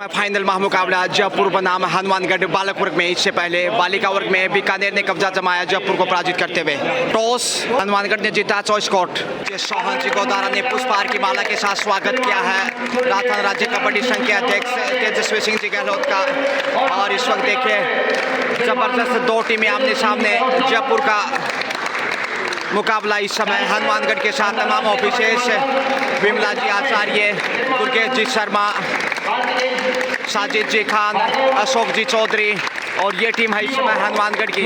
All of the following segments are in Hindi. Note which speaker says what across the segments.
Speaker 1: फाइनल मुकाबला जयपुर बनाम हनुमानगढ़ बालक वर्ग में। इससे पहले बालिका वर्ग में बीकानेर ने कब्जा जमाया जयपुर को पराजित करते हुए। टॉस हनुमानगढ़ ने जीता, चॉइस कोर्ट। सोहन जी गोदारा ने पुष्पहार की माला के साथ स्वागत किया है राजस्थान राज्य कबड्डी संघ के अध्यक्ष तेजस्वी सिंह जी गहलोत का। और इस वक्त देखिए जबरदस्त दो टीमें आमने सामने। जयपुर का मुकाबला इस समय हनुमानगढ़ के साथ तमाम ऑफिसर्स विमला जी आचार्य, दुर्गेश जी शर्मा, साजिद जी खान, अशोक जी चौधरी और ये टीम है इस समय हनुमानगढ़ की।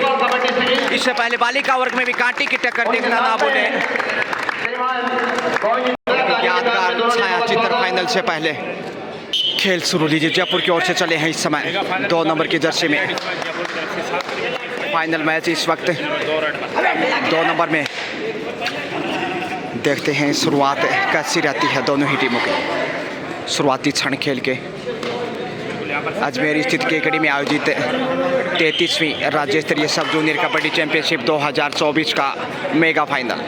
Speaker 1: इससे पहले बालिका वर्ग में भी कांटे की टक्कर देखना ना भूले। यादगार छाया चित्र फाइनल से पहले खेल शुरू लीजिए। जयपुर की ओर से चले हैं इस समय 2 नंबर की जर्सी में। फाइनल मैच इस वक्त 2 नंबर में। देखते हैं शुरुआत कैसी रहती है दोनों ही टीमों की। शुरुआती क्षण खेल के अजमेर स्थित केकड़ी में आयोजित 33वीं राज्य स्तरीय सब जूनियर कबड्डी चैंपियनशिप 2024 का मेगा फाइनल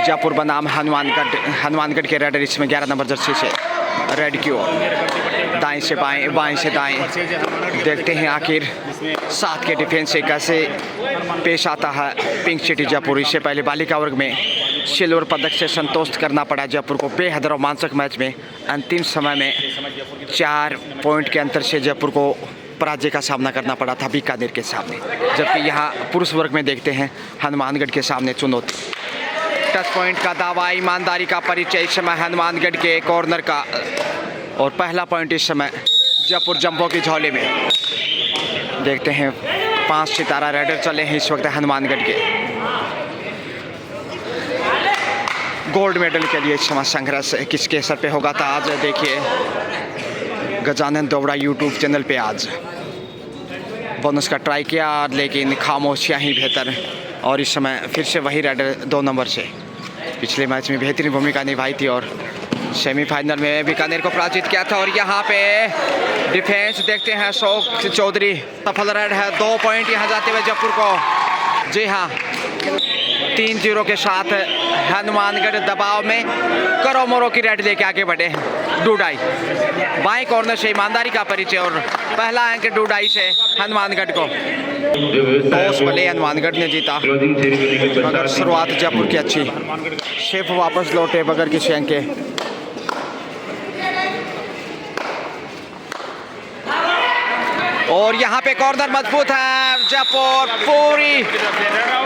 Speaker 1: जयपुर बनाम हनुमानगढ़ के रेडर इसमें 11 नंबर जर्सी से रेड की ओर दाएं से बाएं, बाएं से दाएं। देखते हैं आखिर 7 के डिफेंस से कैसे पेश आता है पिंक सिटी जयपुर। इससे पहले बालिका वर्ग में सिल्वर पदक से संतुष्ट करना पड़ा जयपुर को। बेहद रोमांचक मैच में अंतिम समय में 4 पॉइंट के अंतर से जयपुर को पराजय का सामना करना पड़ा था बीकानेर के सामने। जबकि यहाँ पुरुष वर्ग में देखते हैं हनुमानगढ़ के सामने चुनौती। टच पॉइंट का दावा, ईमानदारी का परिचय इस समय हनुमानगढ़ के कॉर्नर का। और पहला पॉइंट इस समय जयपुर जंबो की झोली में। देखते हैं 5 सितारा रेडर चले हैं इस वक्त हनुमानगढ़ के। गोल्ड मेडल के लिए इस समय संघर्ष किसके सर पे होगा था आज देखिए गजानन दोबड़ा यूट्यूब चैनल पे। आज बोनस का ट्राई किया लेकिन खामोशियाँ ही बेहतर। और इस समय फिर से वही रेडर 2 नंबर से पिछले मैच में बेहतरीन भूमिका निभाई थी और सेमीफाइनल में बीकानेर को पराजित किया था। और यहाँ पे डिफेंस देखते हैं अशोक चौधरी सफल रेड है। 2 पॉइंट यहाँ जाते हुए जयपुर को। जी हाँ, 3-0 के साथ हनुमानगढ़ दबाव में करो मोरो की रेड लेके आगे बढ़े हैं। डूडाई बाएं कॉर्नर से ईमानदारी का परिचय और पहला अंक डूडाई से हनुमानगढ़ को। टॉस भले हनुमानगढ़ ने जीता मगर शुरुआत जयपुर की अच्छी। शेफ वापस लौटे बगैर किसी अंक के। और यहाँ पे कॉर्नर मजबूत है। जयपुर पूरी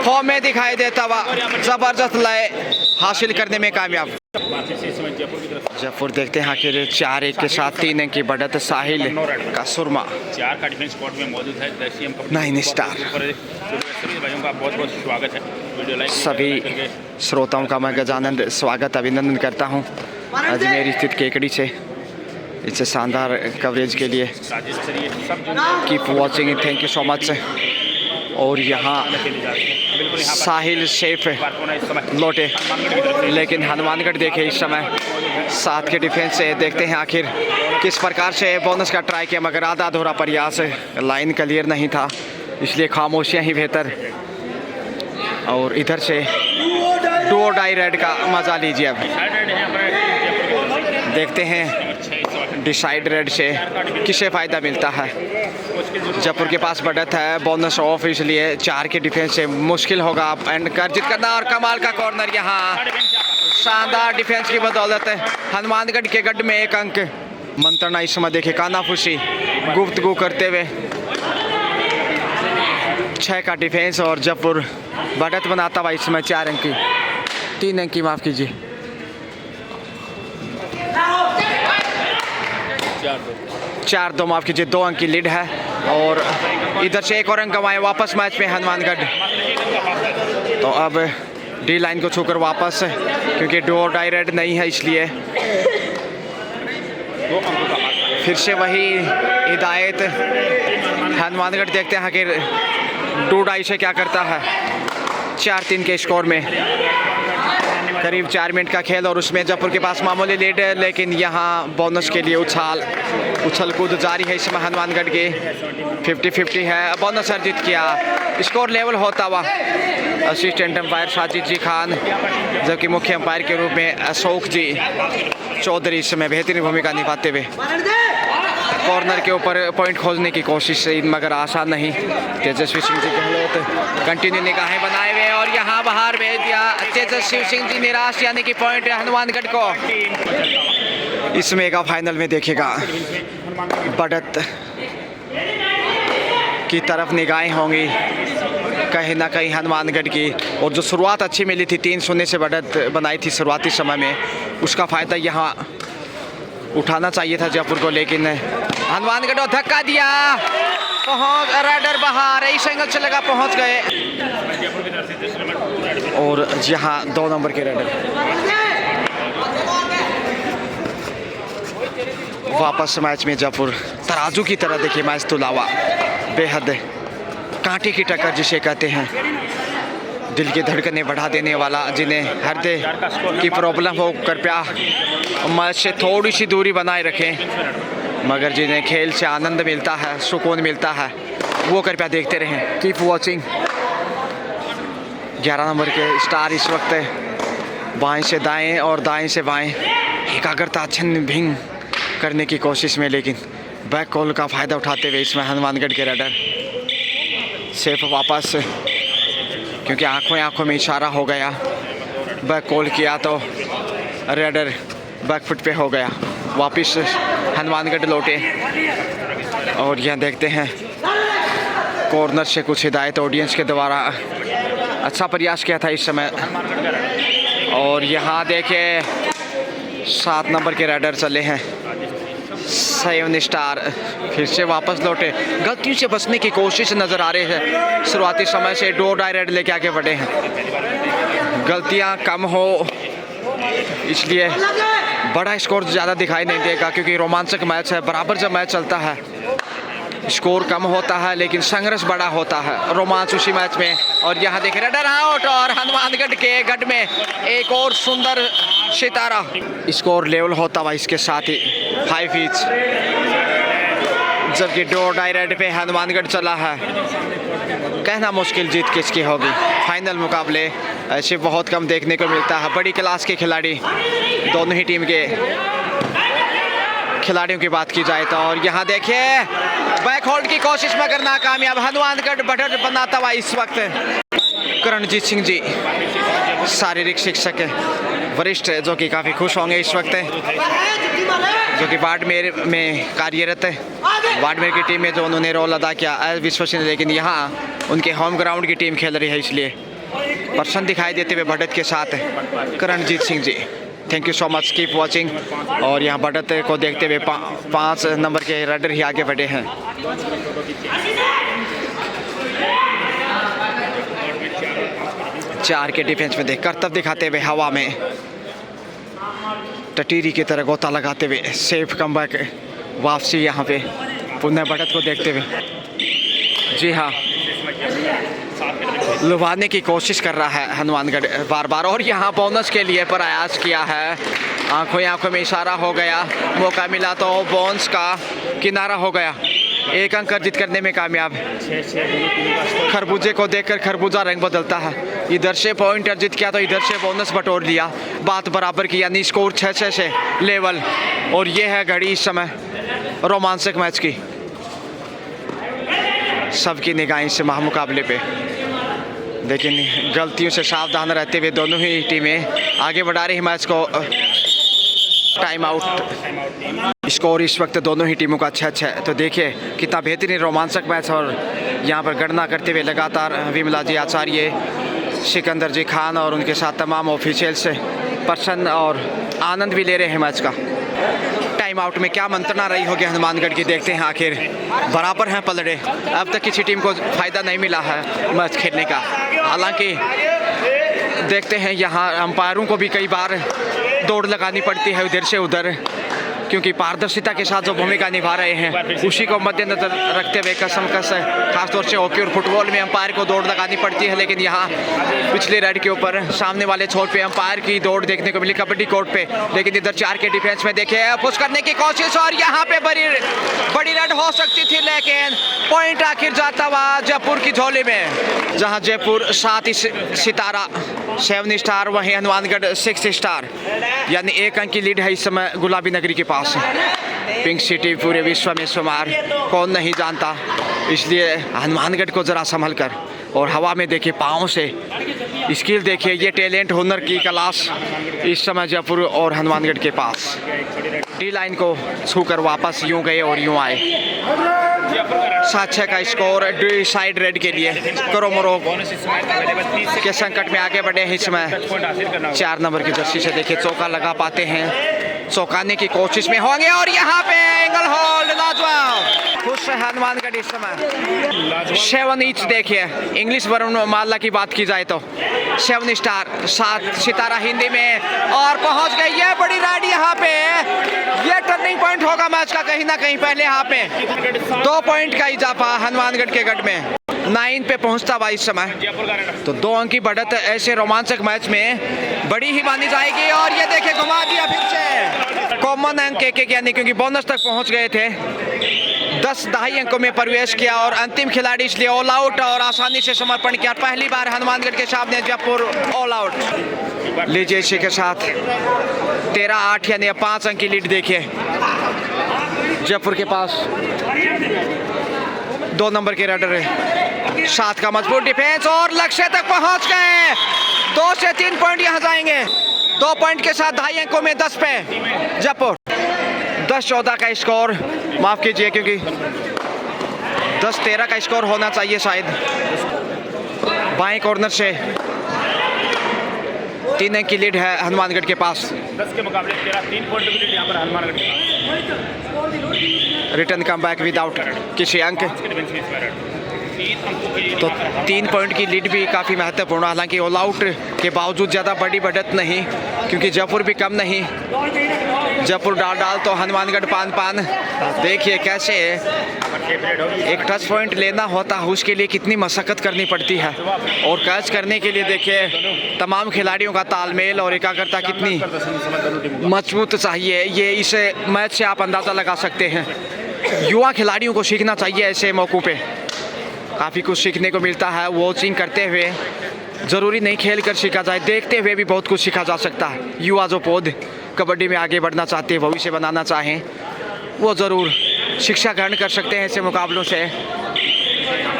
Speaker 1: फॉर्म में दिखाई देता हुआ जबरदस्त लय हासिल करने में कामयाब। जयपुर देखते हैं आखिर 4-1 के साथ 3 अंक की बढ़त। साहिल का सुरमा
Speaker 2: 4 का डिफेंस कोर्ट में मौजूद है।
Speaker 1: 9 स्टार।
Speaker 2: बहुत स्वागत है।
Speaker 1: सभी श्रोताओं का मैं गजानंद स्वागत अभिनंदन करता हूँ अजमेर स्थित केकड़ी से इस शानदार कवरेज के लिए। Keep watching, thank you so much. और यहाँ साहिल शेफ लौटे लेकिन हनुमानगढ़ देखे इस समय 7 के डिफेंस से। देखते हैं आखिर किस प्रकार से बोनस का ट्राई किया मगर आधा अधूरा प्रयास, लाइन क्लियर नहीं था इसलिए खामोशियाँ ही बेहतर। और इधर से डू डाई रेड का मजा लीजिए। अब देखते हैं डिसाइड रेड से किसे फ़ायदा मिलता है। जयपुर के पास बढ़त है, बोनस ऑफ, इसलिए 4 के डिफेंस से मुश्किल होगा एंड कर जीत करना। और कमाल का कॉर्नर यहाँ, शानदार डिफेंस की बदौलत हनुमानगढ़ के गढ़ में 1 अंक। मंत्रणा इस समय देखे कानाफूसी गुफ्तगू करते हुए 6 का डिफेंस और जयपुर बढ़त बनाता हुआ इस समय 4 अंक की 3 अंक की माफ़ कीजिए 4-2 माफ़ कीजिए 2 अंक की लीड है। और इधर से 1 और अंक कमाए वापस मैच में हनुमानगढ़। तो अब डी लाइन को छूकर वापस क्योंकि डू डाई रेड नहीं है इसलिए फिर से वही हिदायत। हनुमानगढ़ देखते हैं कि डू डाई से क्या करता है। 4-3 के स्कोर में करीब 4 मिनट का खेल और उसमें जयपुर के पास मामूली लीड है लेकिन यहाँ बोनस के लिए उछल कूद जारी है। इसमें हनुमानगढ़ के 50-50 है। बोनस अर्जित किया, स्कोर लेवल होता हुआ असिस्टेंट अंपायर साजिद जी खान जबकि मुख्य अंपायर के रूप में अशोक जी चौधरी इस समय बेहतरीन भूमिका निभाते हुए कॉर्नर के ऊपर पॉइंट खोजने की कोशिश मगर आसान नहीं। तेजस्वी सिंह जी गहलोत कंटिन्यू निगाहें बनाए हुए और यहाँ बाहर भेज दिया तेजस्वी सिंह जी निराश, यानी कि पॉइंट हनुमानगढ़ को। इस मेगा फाइनल में देखिएगा बढ़त की तरफ निगाहें होंगी कहीं ना कहीं हनुमानगढ़ की। और जो शुरुआत अच्छी मिली थी, 3-0 से बढ़त बनाई थी शुरुआती समय में, उसका फ़ायदा यहाँ उठाना चाहिए था जयपुर को, लेकिन हनुमानगढ़ को धक्का दिया। पहुंच राइडर बाहर, इस एंगल से लगा पहुंच गए। और यहाँ 2 नंबर के राइडर वापस मैच में जयपुर तराजू की तरह देखिए मैच तुलावा, बेहद कांटे की टक्कर जिसे कहते हैं, दिल की धड़कनें बढ़ा देने वाला, जिन्हें हृदय की प्रॉब्लम हो कृपया मैच से थोड़ी सी दूरी बनाए रखें, मगर जिन्हें खेल से आनंद मिलता है, सुकून मिलता है, वो कृपया देखते रहें। Keep watching. 11 नंबर के स्टार इस वक्त बाएं से दाएं और दाएं से बाएं एकाग्रता छिन्न भिन्न करने की कोशिश में, लेकिन बैक कॉल का फ़ायदा उठाते हुए इसमें हनुमानगढ़ के राइडर सेफ वापस, क्योंकि आंखों में इशारा हो गया, बैक कॉल किया तो राइडर बैक फुट पे हो गया। वापस हनुमानगढ़ लौटे और यह देखते हैं कॉर्नर से कुछ हिदायत ऑडियंस के द्वारा अच्छा प्रयास किया था इस समय। और यहाँ देखे 7 नंबर के राइडर चले हैं, 7 स्टार फिर से वापस लौटे। गलतियों से बचने की कोशिश नज़र आ रही है, शुरुआती समय से 2 डायरेक्ट लेके आगे बढ़े हैं, गलतियां कम हो इसलिए बड़ा स्कोर ज़्यादा दिखाई नहीं देगा, क्योंकि रोमांचक मैच है। बराबर जब मैच चलता है स्कोर कम होता है लेकिन संघर्ष बड़ा होता है, रोमांच उसी मैच में। और यहाँ देखें राइडर आउट और हनुमानगढ़ के गढ़ में एक और सुंदर सितारा। स्कोर लेवल होता हुआ इसके साथ ही 5 ईच, जबकि 2 डायरेक्ट पे हनुमानगढ़ चला है। कहना मुश्किल जीत किसकी होगी। फाइनल मुकाबले ऐसे बहुत कम देखने को मिलता है। बड़ी क्लास के खिलाड़ी दोनों ही टीम के खिलाड़ियों की बात की जाए तो। और यहाँ देखिए बैक होल्ड की कोशिश मगर नाकामयाब। हनुमानगढ़ बढ़त बनाता हुआ इस वक्त करणजीत सिंह जी शारीरिक शिक्षक वरिष्ठ, जो कि काफ़ी खुश होंगे इस वक्त, जो कि बाड़मेर में कार्यरत है। बाड़मेर की टीम में जो उन्होंने रोल अदा किया अविश्वसनीय, लेकिन यहाँ उनके होम ग्राउंड की टीम खेल रही है, इसलिए प्रसन्न दिखाई देते हुए बढ़त के साथ Karanjeet Singh ji. Thank you so much, keep watching. और यहाँ बढ़त को देखते हुए 5 नंबर के राइडर ही आगे बढ़े हैं। चार के डिफेंस में देख करतब दिखाते हुए हवा में टटीरी की तरह गोता लगाते हुए सेफ कमबैक वापसी यहाँ पे पुनः बढ़त को देखते हुए। जी हाँ, लुभाने की कोशिश कर रहा है हनुमानगढ़ बार बार, और यहाँ बोनस के लिए प्रयास किया है। आंखों में इशारा हो गया, मौका मिला तो बोनस का किनारा हो गया। 1 अंक अर्जित करने में कामयाब। खरबूजे को देखकर खरबूजा रंग बदलता है। इधर से पॉइंट अर्जित किया तो इधर से बोनस बटोर लिया, बात बराबर की, यानी स्कोर 6-6 से लेवल। और ये है घड़ी इस समय रोमांचक मैच की। सबकी निगाहें इस महामुकाबले पे, लेकिन गलतियों से सावधान रहते हुए दोनों ही टीमें आगे बढ़ा रही मैच को। Time out. स्कोर इस वक्त दोनों ही टीमों का 6-6। तो देखिए कितना बेहतरीन रोमांचक मैच। और यहाँ पर गणना करते हुए लगातार विमला जी आचार्य, सिकंदर जी खान और उनके साथ तमाम ऑफिशियल्स प्रसन्न और आनंद भी ले रहे हैं मैच का। टाइम आउट में क्या मंत्रणा रही होगी हनुमानगढ़ की, देखते हैं। आखिर बराबर हैं पलड़े, अब तक किसी टीम को फ़ायदा नहीं मिला है मैच खेलने का। हालांकि देखते हैं यहाँ अंपायरों को भी कई बार दौड़ लगानी पड़ती है इधर से उधर, क्योंकि पारदर्शिता के साथ जो भूमिका निभा रहे हैं उसी को मद्देनजर रखते हुए कसमकस खासतौर से हॉकी और फुटबॉल में अंपायर को दौड़ लगानी पड़ती है। लेकिन यहाँ पिछले रेड के ऊपर सामने वाले छोर पे अंपायर की दौड़ देखने को मिली कबड्डी कोर्ट पे, लेकिन इधर 4 के डिफेंस में देखिए पुश करने की कोशिश, और यहाँ पे बड़ी रेड हो सकती थी, लेकिन पॉइंट आखिर जाता हुआ जयपुर की झोली में। जहाँ जयपुर 7 सितारा 7 स्टार, वहीं हनुमानगढ़ 6 स्टार, यानी 1 अंक की लीड है इस समय गुलाबी नगरी के पास। पिंक सिटी पूरे विश्व में शुमार, कौन नहीं जानता। इसलिए हनुमानगढ़ को ज़रा संभल कर, और हवा में देखिए पाँव से स्किल देखिए, ये टैलेंट हुनर की क्लास इस समय जयपुर और हनुमानगढ़ के पास। डी लाइन को छूकर वापस यूं गए और यूं आए। 7-6 का स्कोर डी साइड रेड के लिए। कोरोमोरो के संकट में आगे बढ़े हैं इस समय 4 नंबर की जर्सी से। देखिए चौका लगा पाते हैं, चौकाने की कोशिश में होंगे, और यहाँ पे एंगल होल्ड लाजवाब। खुश है हनुमानगढ़ इस समय। 7 ईच देखिए, इंग्लिश वर्णमाला की बात की जाए तो 7 स्टार, 7 सितारा हिंदी में, और पहुंच गई ये बड़ी राइड यहाँ पे। ये टर्निंग पॉइंट होगा मैच का कहीं ना कहीं। पहले यहाँ पे 2 पॉइंट का इजाफा हनुमानगढ़ के गढ़ में, 9 पे पहुंचता हुआ इस समय। तो 2 अंक की बढ़त ऐसे रोमांचक मैच में बड़ी ही मानी जाएगी। और ये देखे घुमा दिया फिर से कॉमन अंक एक यानी, क्योंकि बोनस तक पहुंच गए थे। 10 दहाई अंकों में प्रवेश किया और अंतिम खिलाड़ी इसलिए ऑल आउट और आसानी से समर्पण किया। पहली बार हनुमानगढ़ के सामने जयपुर ऑल आउट। लीजिए इसी के साथ 13-8 यानी 5 अंक की लीड देखिए जयपुर के पास। 2 नंबर के रेडर है, 7 का मजबूत डिफेंस, और लक्ष्य तक पहुंच गए। 2 से 3 पॉइंट यहां जाएंगे। 2 पॉइंट के साथ 2.5 अंकों में 10 पे जयपुर। 10-14 का स्कोर, माफ कीजिए क्योंकि 10-13 का स्कोर होना चाहिए शायद। बाएं कॉर्नर से 3 अंक की लीड है हनुमानगढ़ के पास।
Speaker 2: 10 के मुकाबले 3 पॉइंट की लीड यहाँ पर हनुमानगढ़ के पास।
Speaker 1: रिटर्न कम बैक विदाउट किसी अंक। तो 3 पॉइंट की लीड भी काफ़ी महत्वपूर्ण। हालांकि ऑल आउट के बावजूद ज़्यादा बड़ी बढ़त नहीं, क्योंकि जयपुर भी कम नहीं। जयपुर डाल तो हनुमानगढ़ पान। देखिए कैसे एक टच पॉइंट लेना होता है, उसके लिए कितनी मशक्क़त करनी पड़ती है, और कैच करने के लिए देखिए तमाम खिलाड़ियों का तालमेल और एकाग्रता कितनी मजबूत चाहिए। ये इस मैच से आप अंदाज़ा लगा सकते हैं। युवा खिलाड़ियों को सीखना चाहिए ऐसे मौक़ों पे, काफ़ी कुछ सीखने को मिलता है। वॉचिंग करते हुए ज़रूरी नहीं खेल कर सीखा जाए, देखते हुए भी बहुत कुछ सीखा जा सकता है। युवा जो पौध कबड्डी में आगे बढ़ना चाहते हैं, भविष्य बनाना चाहें, वो ज़रूर शिक्षा ग्रहण कर सकते हैं ऐसे मुकाबलों से।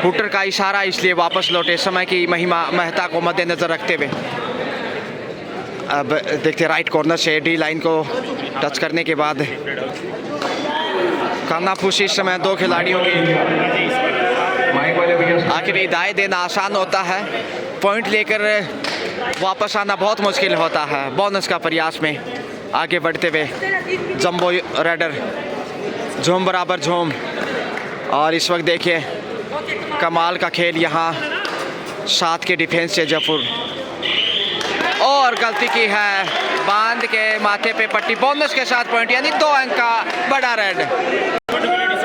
Speaker 1: हुटर का इशारा इसलिए वापस लौटे समय की महिमा महत्ता को मद्देनज़र रखते हुए। अब देखते राइट कॉर्नर से डी लाइन को टच करने के बाद कानाफूसी इस समय 2 खिलाड़ियों की। आखिर दाएं देना आसान होता है, पॉइंट लेकर वापस आना बहुत मुश्किल होता है। बोनस का प्रयास में आगे बढ़ते हुए जंबो रेडर, झूम बराबर झूम। और इस वक्त देखिए कमाल का खेल यहाँ 7 के डिफेंस से जयपुर, और गलती की है, बांध के माथे पे पट्टी। बोनस के साथ पॉइंट यानी 2 अंक का बड़ा रेड।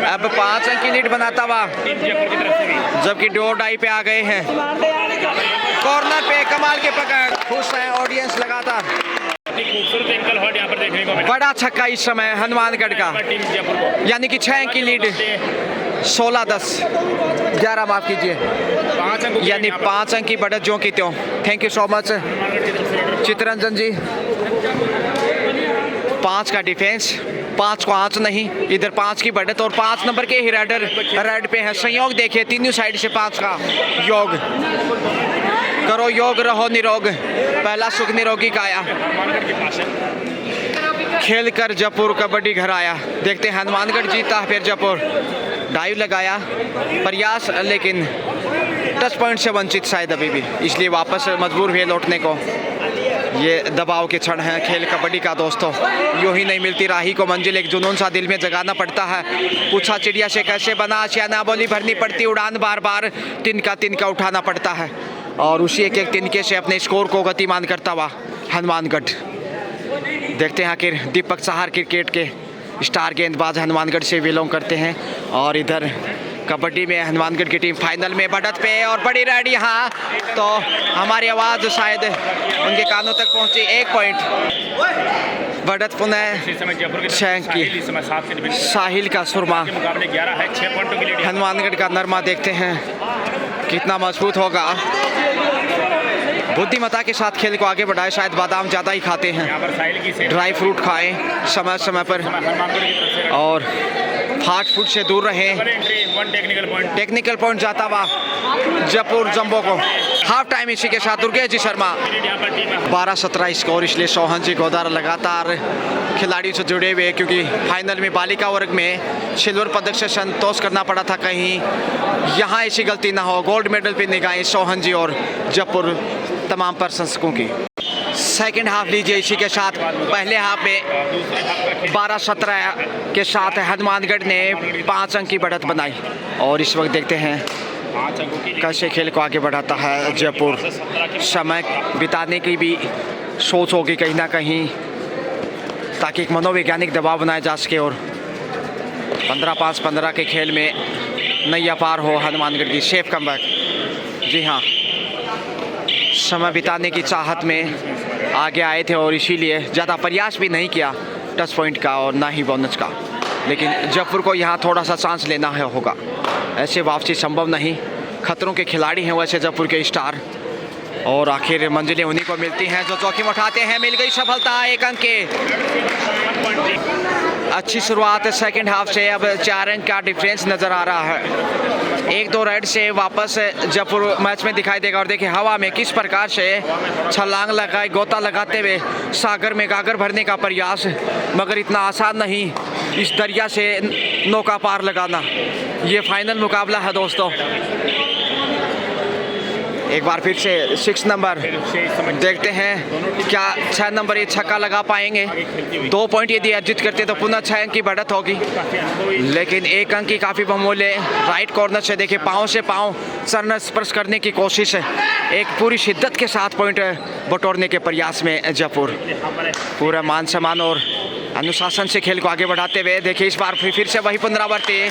Speaker 1: अब 5 अंक की लीड बनाता हुआ, जबकि डो डाई पे आ गए हैं। कॉर्नर पे कमाल के पकड़, खुश है ऑडियंस लगातार।
Speaker 2: खूबसूरत एंगल हॉट यहाँ पर देखने को मिला।
Speaker 1: बड़ा छक्का इस समय हनुमानगढ़ का, यानी कि 6 अंक की लीड। 16-10 11 माफ कीजिए, यानी 5 अंक की बढ़त जो की त्यों। Thank you so much Chitranjan ji. 5 का डिफेंस, 5 को आँच नहीं, इधर 5 की बढ़त, और 5 नंबर के ही रेडर रेड पे है। संयोग देखिए तीनों साइड से 5 का योग। करो योग रहो निरोग, पहला सुख निरोगी काया। खेल कर जयपुर कबड्डी घर आया। देखते हैं हनुमानगढ़ जीता, फिर जयपुर डाइव लगाया प्रयास, लेकिन टच पॉइंट से वंचित शायद अभी भी, इसलिए वापस मजबूर हुए लौटने को। ये दबाव के क्षण हैं खेल कबड्डी का दोस्तों, यूँ ही नहीं मिलती राही को मंजिल। एक जुनून सा दिल में जगाना पड़ता है। पूछा चिड़िया से कैसे बना आशिया, ना बोली भरनी पड़ती उड़ान, बार बार तिनका उठाना पड़ता है। और उसी एक तिनके से अपने स्कोर को गतिमान करता हुआ हनुमानगढ़। देखते हैं आखिर दीपक सहार क्रिकेट के स्टार गेंदबाज हनुमानगढ़ से बिलोंग करते हैं। और इधर कबड्डी में हनुमानगढ़ की टीम फाइनल में बढ़त पे, और बड़ी रेड यहाँ। तो हमारी आवाज़ शायद उनके कानों तक पहुँची। 1 पॉइंट बढ़त पुनः 6 अंक की। साहिल का सुरमा, हनुमानगढ़ का नरमा देखते हैं कितना मजबूत होगा। बुद्धिमत्ता के साथ खेल को आगे बढ़ाए। शायद बादाम ज़्यादा ही खाते हैं,
Speaker 2: यहाँ पर साहिल की सेट
Speaker 1: ड्राई फ्रूट खाएं समय समय पर
Speaker 2: हनुमानगढ़ की तरफ से
Speaker 1: और फास्ट फूड से दूर रहें।
Speaker 2: Entry 1 technical point.
Speaker 1: Technical point जाता हुआ जयपुर जंबो को। हाफ टाइम इसी के साथ दुर्गेश जी शर्मा।
Speaker 2: यहाँ पर टीम
Speaker 1: 12-17 स्कोर, इसलिए सोहन जी गोदार लगातार खिलाड़ियों से जुड़े हुए, क्योंकि फाइनल में बालिका वर्ग में सिल्वर पदक से संतोष करना पड़ा था। कहीं यहाँ ऐसी गलती ना हो। गोल्ड मेडल पे निगाहें सोहन जी और जयपुर तमाम प्रशंसकों की। सेकंड हाफ लीजिए इसी के साथ। पहले हाफ में
Speaker 2: दूसरे हाफ का खेल
Speaker 1: 12-17 के साथ हनुमानगढ़ ने 5 अंक की बढ़त बनाई और इस वक्त देखते हैं
Speaker 2: 5 अंकों की
Speaker 1: कैसे खेल को आगे बढ़ाता है जयपुर। समय बिताने की भी सोच होगी कहीं ना कहीं, ताकि एक मनोवैज्ञानिक दबाव बनाया जा सके और 15-5-15 के खेल में नैया पार हो हनुमानगढ़ की। Safe comeback. जी हाँ, समय बिताने की चाहत में आगे आए थे और इसीलिए ज़्यादा प्रयास भी नहीं किया टच पॉइंट का और ना ही बोनस का। लेकिन जयपुर को यहाँ थोड़ा सा चांस लेना है होगा, ऐसे वापसी संभव नहीं। खतरों के खिलाड़ी हैं वैसे जयपुर के स्टार, और आखिर मंजिलें उन्हीं को मिलती हैं जो जोखिम उठाते हैं। मिल गई सफलता 1 अंक के। अच्छी शुरुआत है सेकंड हाफ से। अब 4 अंक का डिफरेंस नज़र आ रहा है। 1-2 राइड से वापस जयपुर मैच में दिखाई देगा। और देखिए हवा में किस प्रकार से छलांग लगाए, गोता लगाते हुए सागर में गागर भरने का प्रयास, मगर इतना आसान नहीं इस दरिया से नौका पार लगाना। ये फाइनल मुकाबला है दोस्तों। एक बार फिर से 6 नंबर देखते हैं क्या 6 नंबर ये छक्का लगा पाएंगे। 2 पॉइंट यदि अर्जित करते तो पुनः 6 अंक की बढ़त होगी, लेकिन 1 अंक की काफ़ी बहुमूल्य। राइट कॉर्नर से देखिए पाँव से पाँव सरना स्पर्श करने की कोशिश है। एक पूरी शिद्दत के साथ पॉइंट बटोरने के प्रयास में जयपुर पूरा मान सम्मान और अनुशासन से खेल को आगे बढ़ाते हुए। देखिए इस बार फिर से वही पुनरावृत्ति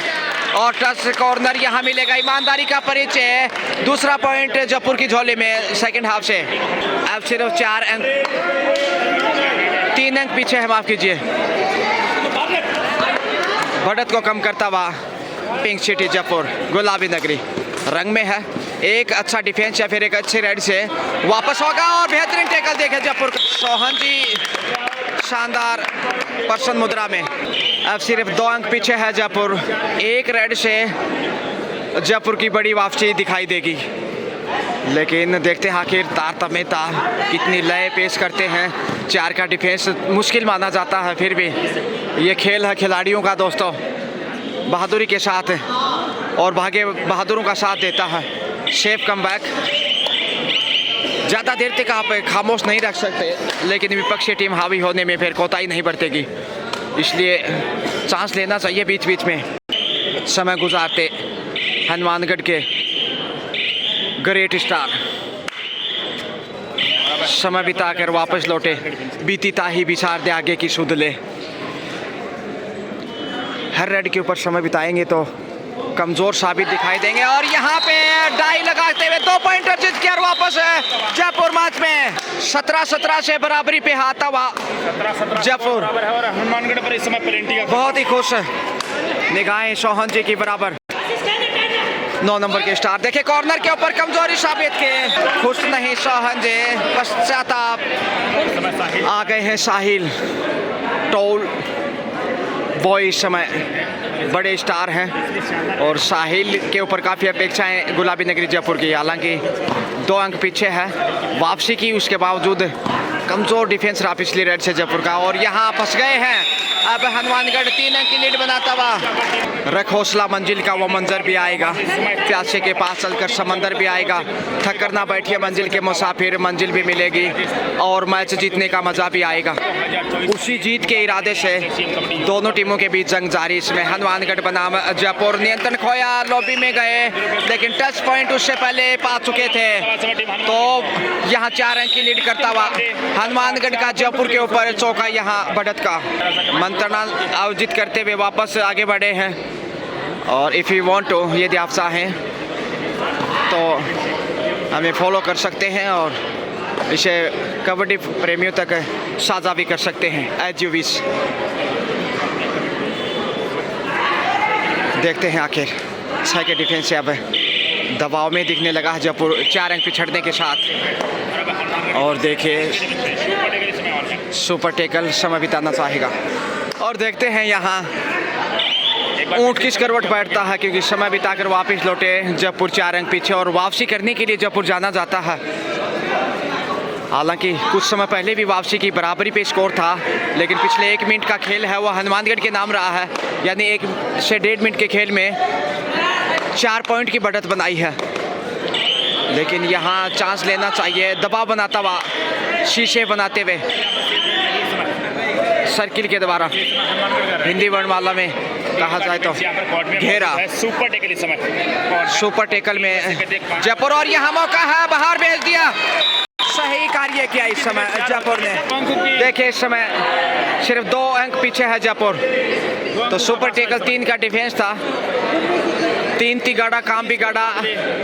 Speaker 1: और टच कॉर्नर यहाँ मिलेगा। ईमानदारी का परिचय। दूसरा पॉइंट जयपुर की झोली में सेकंड हाफ से। अब सिर्फ 4 अंक, 3 अंक पीछे है, माफ कीजिए। बढ़त को कम करता हुआ पिंक सिटी जयपुर गुलाबी नगरी रंग में है। एक अच्छा डिफेंस या फिर एक अच्छे राइड से वापस होगा और बेहतरीन टैकल देखे जयपुर। सोहन जी शानदार पर्सन मुद्रा में। अब सिर्फ 2 अंक पीछे है जयपुर। एक रेड से जयपुर की बड़ी वापसी दिखाई देगी, लेकिन देखते हैं आखिर तारतम्यता कितनी लय पेश करते हैं। 4 का डिफेंस मुश्किल माना जाता है, फिर भी ये खेल है खिलाड़ियों का दोस्तों। बहादुरी के साथ और भाग्य बहादुरों का साथ देता है। Safe comeback. ज़्यादा देर तक आप खामोश नहीं रख सकते, लेकिन विपक्षी टीम हावी होने में फिर कोताही नहीं बरतेगी, इसलिए चांस लेना चाहिए बीच बीच में। समय गुजारते हनुमानगढ़ के ग्रेट स्टार समय बिताकर वापस लौटे। बीती ताही बिछार दे आगे की सुध ले। हर रेड के ऊपर समय बिताएंगे तो कमजोर साबित दिखाई देंगे। और यहाँ पे डाई लगाते हुए 2 पॉइंट अर्जित किया और वापस जयपुर मैच में 17-17 से बराबरी पे आता हुआ जयपुर।
Speaker 2: और हनुमानगढ़ पर इस समय पेनल्टी का
Speaker 1: बहुत ही खुश निगाहें सोहन जी की बराबर। 9 नंबर के स्टार देखे कॉर्नर के ऊपर कमजोरी साबित किए। खुश नहीं सोहन जी, पश्चाताप। आ गए हैं साहिल टोल बॉय। इस समय बड़े स्टार हैं और साहिल के ऊपर काफ़ी अपेक्षाएं गुलाबी नगरी जयपुर की। हालांकि 2 अंक पीछे है वापसी की, उसके बावजूद कमज़ोर डिफेंस रहा पिछली रेड से जयपुर का। और यहाँ फंस गए हैं। अब हनुमानगढ़ 3 अंक की लीड बनाता हुआ। रख हौसला, मंजिल का वो मंजर भी आएगा। प्यासे के पास चलकर समंदर भी आएगा। थक कर ना बैठिए मंजिल के मुसाफिर, मंजिल भी मिलेगी और मैच जीतने का मज़ा भी आएगा। उसी जीत के इरादे से दोनों टीमों के बीच जंग जारी। इसमें हनुमानगढ़ बनाम जयपुर नियंत्रण खोया, लॉबी में गए, लेकिन टच पॉइंट उससे पहले पा चुके थे। तो यहाँ 4 अंक की लीड करता हुआ हनुमानगढ़ का जयपुर के ऊपर चौका यहाँ बढ़त का मंत्रणा आयोजित करते हुए वापस आगे बढ़े हैं। और इफ़ यू वांट टू, यदि आप चाहें तो हमें फॉलो कर सकते हैं और इसे कबड्डी प्रेमियों तक साझा भी कर सकते हैं एज यू विश। देखते हैं आखिर 6 के डिफेंस से अब दबाव में दिखने लगा है जयपुर 4 अंक पिछड़ने के साथ। और देखिए सुपर टेकल समय बिताना चाहेगा और देखते हैं यहाँ ऊँट किस करवट बैठता है, क्योंकि समय बिताकर वापस लौटे जयपुर 4 अंक पीछे और वापसी करने के लिए जयपुर जाना जाता है। हालांकि कुछ समय पहले भी वापसी की बराबरी पे स्कोर था, लेकिन पिछले 1 मिनट का खेल है वो हनुमानगढ़ के नाम रहा है, यानी 1 से 1.5 मिनट के खेल में 4 पॉइंट की बढ़त बनाई है। लेकिन यहाँ चांस लेना चाहिए, दबाव बनाता हुआ शीशे बनाते हुए सर्किल के द्वारा, हिंदी वर्णमाला में कहा जाए तो घेरा, सुपर टेकल में जयपुर और यहाँ मौका है, बाहर भेज दिया। सही कार्य किया इस समय जयपुर ने। देखिए इस समय सिर्फ 2 अंक पीछे है जयपुर, तो सुपर टेकल 3 का डिफेंस था, 3 तिगाड़ा काम बिगाड़ा,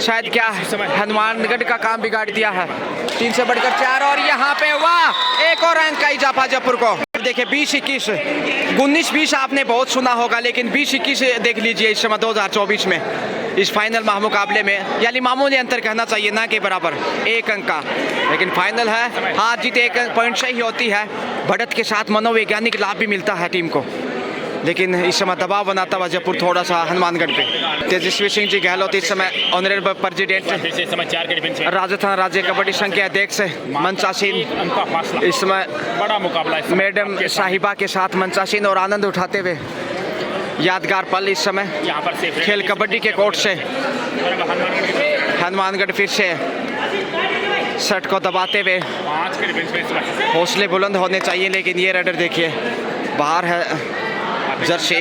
Speaker 1: शायद क्या हनुमानगढ़ का काम बिगाड़ दिया है। 3 से बढ़कर 4 और यहाँ पे वाह, एक और अंक का इजाफा जयपुर को। देखिए 20-21, 19-20 आपने बहुत सुना होगा, लेकिन 20-21 देख लीजिए इस समय 2024 में इस फाइनल मुकाबले में, यानी मामूली अंतर कहना चाहिए, ना के बराबर 1 अंक का, लेकिन फाइनल है, हार जीत 1 पॉइंट से ही होती है। बढ़त के साथ मनोवैज्ञानिक लाभ भी मिलता है टीम को, लेकिन इस समय दबाव बनाता हुआ जयपुर थोड़ा सा हनुमानगढ़ पे। तेजस्वी सिंह जी गहलोत इस समय ऑनरेबल प्रेसिडेंट राजस्थान राज्य कबड्डी संघ के अध्यक्ष मंचासीन इस समय
Speaker 2: बड़ा मुकाबला
Speaker 1: मैडम साहिबा के साथ मंचासीन और आनंद उठाते हुए यादगार पल इस समय खेल कबड्डी के कोर्ट से हनुमानगढ़ फिर से शर्ट को दबाते हुए। हौसले बुलंद होने चाहिए, लेकिन ये रेडर देखिए बाहर है जर्सी,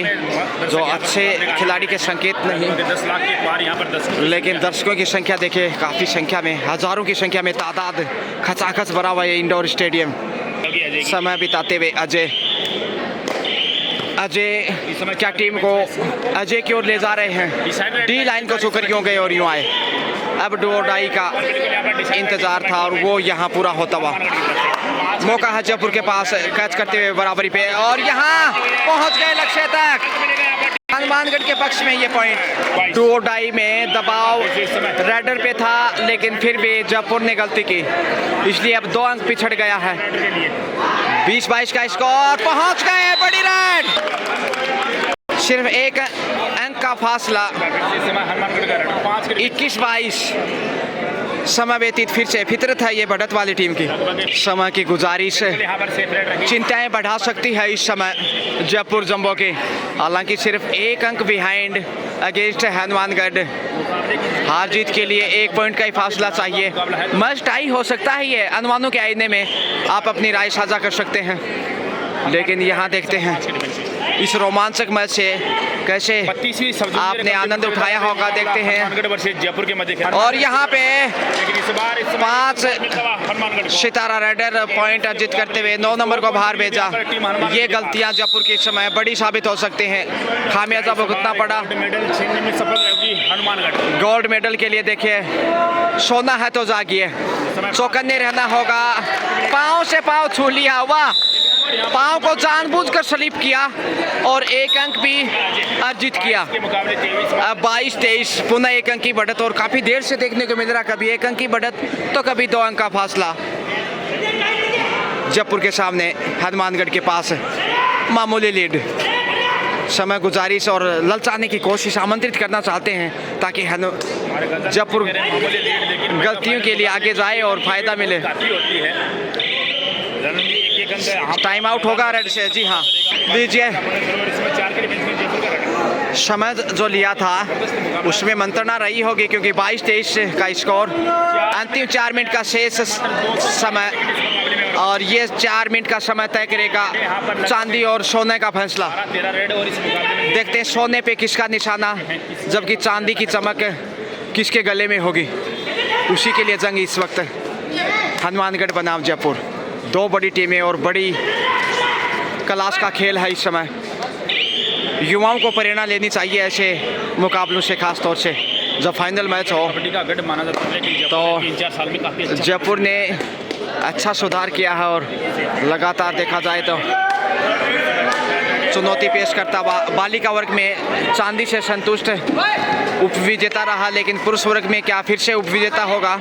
Speaker 1: जो अच्छे खिलाड़ी के संकेत नहीं,
Speaker 2: 10 लाख के पार यहाँ पर
Speaker 1: लेकिन दर्शकों की संख्या देखिए काफ़ी संख्या में, हज़ारों की संख्या में तादाद खचाखच भरा हुआ है इंडोर स्टेडियम। समय बिताते हुए अजय क्या टीम को अजय की ओर ले जा रहे हैं, डी लाइन को छूकर क्यों गए और यूँ आए। अब डू और डाई का इंतजार था और वो यहाँ पूरा होता हुआ। मौका है जयपुर के पास कैच करते हुए बराबरी पे, और यहाँ पहुँच गए लक्ष्य तक। हनुमानगढ़ के पक्ष में ये पॉइंट, डू और डाई में दबाव रेडर पे था, लेकिन फिर भी जयपुर ने गलती की, इसलिए अब 2 अंक पिछड़ गया है। 20-22 का स्कोर, पहुंच गए, बड़ी रेड, सिर्फ 1 अंक का फासला। 21-22 समय व्यतीत फिर से, फितरत है ये बढ़त वाली टीम की। समय की गुजारिश चिंताएं बढ़ा सकती है इस समय जयपुर जंबो के, हालांकि सिर्फ 1 अंक बिहाइंड अगेंस्ट हनुमानगढ़। हार जीत के लिए 1 पॉइंट का ही फासला चाहिए, मस्ट टाई हो सकता है ये, अनुमानों के आईने में आप अपनी राय साझा कर सकते हैं। लेकिन यहाँ देखते हैं इस रोमांचक मैच से कैसे आपने आनंद उठाया होगा, देखते हैं
Speaker 2: जयपुर के मध्य।
Speaker 1: और यहाँ पे 5 सितारा रेडर पॉइंट अर्जित करते हुए 9 नंबर को बाहर भेजा। ये गलतियाँ जयपुर के समय बड़ी साबित हो सकते हैं, खामियाजा भुगतना पड़ा। गोल्ड मेडल के लिए देखिए सोना है तो जागिए, चौकन्ने रहना होगा। पाँव से पाँव छू लिया, वाह, पाँव को जानबूझकर स्लिप किया और 1 अंक भी अर्जित किया। अब 22-23 पुनः 1 अंक की बढ़त, और काफ़ी देर से देखने को मिल रहा, कभी 1 अंक की बढ़त तो कभी 2 अंक का फासला। जयपुर के सामने हनुमानगढ़ के पास मामूली लीड। समय गुजारिश और ललचाने की कोशिश, आमंत्रित करना चाहते हैं ताकि जयपुर गलतियों के लिए आगे जाए और फायदा मिले। टाइम आउट होगा रेड से, जी हाँ दीजिए। समय जो लिया था उसमें मंत्रणा रही होगी, क्योंकि 22-23 का स्कोर, अंतिम 4 मिनट का शेष समय, और ये 4 मिनट का समय तय करेगा चांदी और सोने का फैसला। देखते हैं सोने पे किसका निशाना, जबकि चांदी की चमक किसके गले में होगी, उसी के लिए जंग इस वक्त हनुमानगढ़ बनाम जयपुर। 2 बड़ी टीमें और बड़ी क्लास का खेल है इस समय। युवाओं को प्रेरणा लेनी चाहिए ऐसे मुकाबलों से, खास तौर से जब फाइनल मैच हो। तो जयपुर ने अच्छा सुधार किया है और लगातार देखा जाए तो चुनौती पेश करता हुआ। बालिका वर्ग में चांदी से संतुष्ट उपविजेता रहा, लेकिन पुरुष वर्ग में क्या फिर से उपविजेता होगा?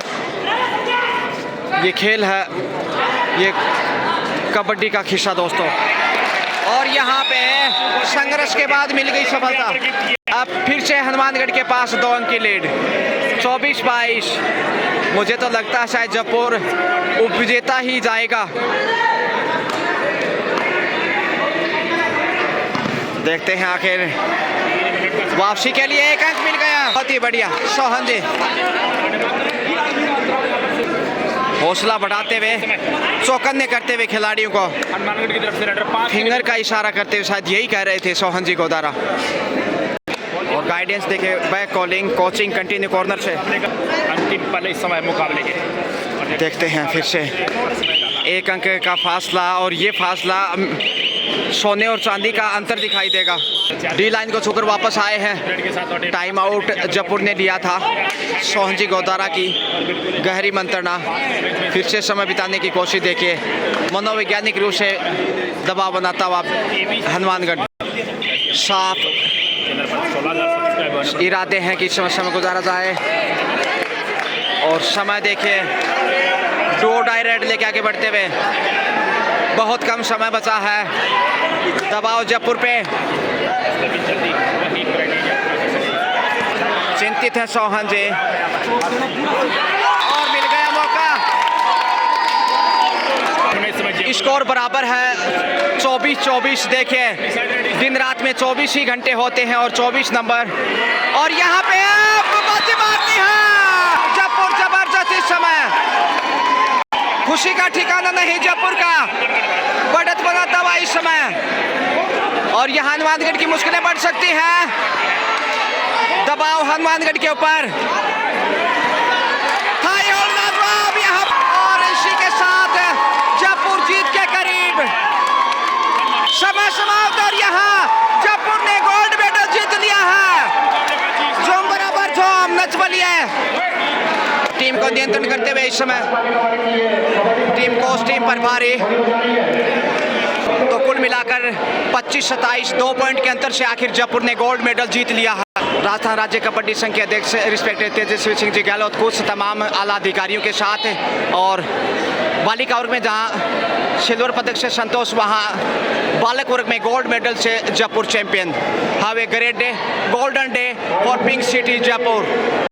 Speaker 1: ये खेल है, ये कबड्डी का खिस्सा दोस्तों। और यहाँ पे संघर्ष के बाद मिल गई सफलता। अब फिर से हनुमानगढ़ के पास 2 अंक की लीड, 24-22। मुझे तो लगता है शायद जयपुर उपविजेता ही जाएगा। देखते हैं आखिर वापसी के लिए 1 अंक मिल गया। बहुत ही बढ़िया सोहन जी, हौसला बढ़ाते हुए, चौकन्ने करते हुए खिलाड़ियों को
Speaker 2: हनुमानगढ़ की तरफ से रेडर 5
Speaker 1: फिंगर का इशारा करते हुए, शायद यही कह रहे थे सोहन जी गोदारा। और गाइडेंस देखे, back calling, coaching continue corner से।
Speaker 2: अंतिम पल इस समय मुकाबले के।
Speaker 1: देखते हैं फिर से 1 अंक का फासला, और ये फासला सोने और चांदी का अंतर दिखाई देगा। डी लाइन को छूकर वापस आए हैं। टाइम आउट जयपुर ने लिया था। सोहन जी गोदारा की गहरी मंत्रणा, फिर से समय बिताने की कोशिश। देखिए मनोवैज्ञानिक रूप से दबाव बनाता हुआ हनुमानगढ़। साफ इरादे हैं कि समय गुजारा जाए, और समय देखिए डो डायरेक्ट लेके आगे बढ़ते हुए। बहुत कम समय बचा है। दबाव जयपुर पे, चिंतित है सोहन जी, और मिल गया मौका। स्कोर बराबर है 24-24। देखिए दिन रात में 24 ही घंटे होते हैं और 24 नंबर। और यहाँ पे मारनी है जयपुर, जबरदस्त इस समय। खुशी का ठिकाना नहीं जयपुर का, बढ़त बनाता हुआ इस समय। और यहाँ हनुमानगढ़ की मुश्किलें बढ़ सकती हैं। दबाव हनुमानगढ़ के ऊपर, हाई और लाजवाब यहाँ, और इसी के साथ जयपुर जीत के करीब। समय समाप्त, और यहाँ जयपुर ने गोल्ड मेडल जीत लिया है। जोम बराबर जोम नच बलिए। टीम को नियंत्रण करते हुए इस समय टीम कोच टीम पर भारी। तो कुल मिलाकर 25-27 2 पॉइंट के अंतर से आखिर जयपुर ने गोल्ड मेडल जीत लिया है। राजस्थान राज्य कबड्डी संघ के अध्यक्ष रिस्पेक्टेड तेजस्वी सिंह जी गहलोत खुद तमाम आला अधिकारियों के साथ, और बालिका वर्ग में जहां सिल्वर पदक से संतोष, वहां बालक वर्ग में गोल्ड मेडल से Jaipur champion. Have a great day, golden day for pink city Jaipur.